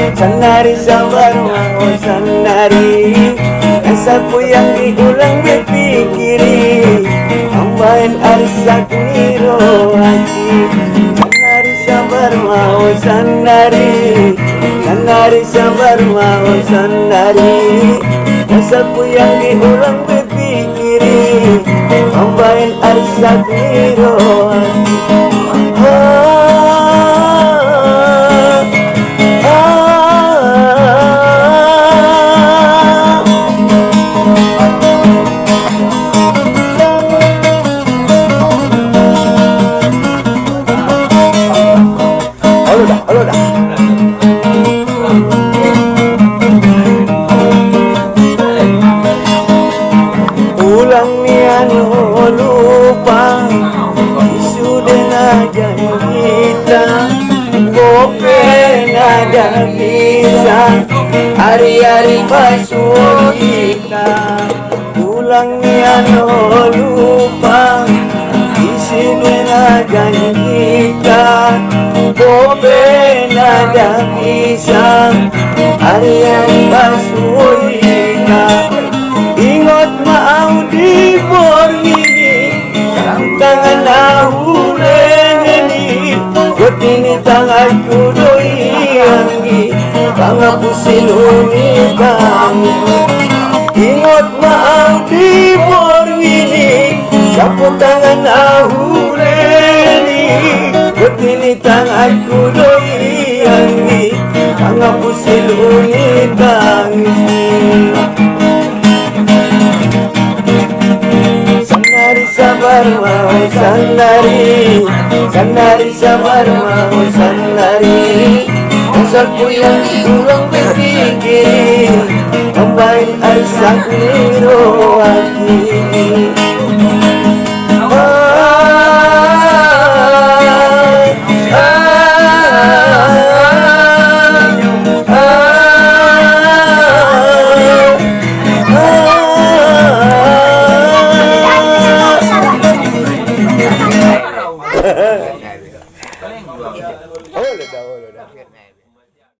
Sanari sabar mau sanari, sapu yang diulang berpikiri, tambahin arsak niro hati. Sanari sabar mau sanari, sanari sabar mau sanari, sapu yang diulang berpikiri, tambahin arsak niro hati. Halo dah. Ulang nian lupa sudah janji kita, kopen ada bisa hari-hari basuh kita. Ulang nian lupa sudah janji kita, kopen ada bisa hari-hari basuh kita. Ingat mau di borgini, tangan aku leni, ini tanganku doyangi, pangapusin unitami. Ingat mau di borgini, sapu tangan aku leni, ini tanganku doyangi, pangapusin unitami. Sabar mau sanari, sanari sabar mau sanari, sapu yang diulang berpikir, tambahin arsak niro hati.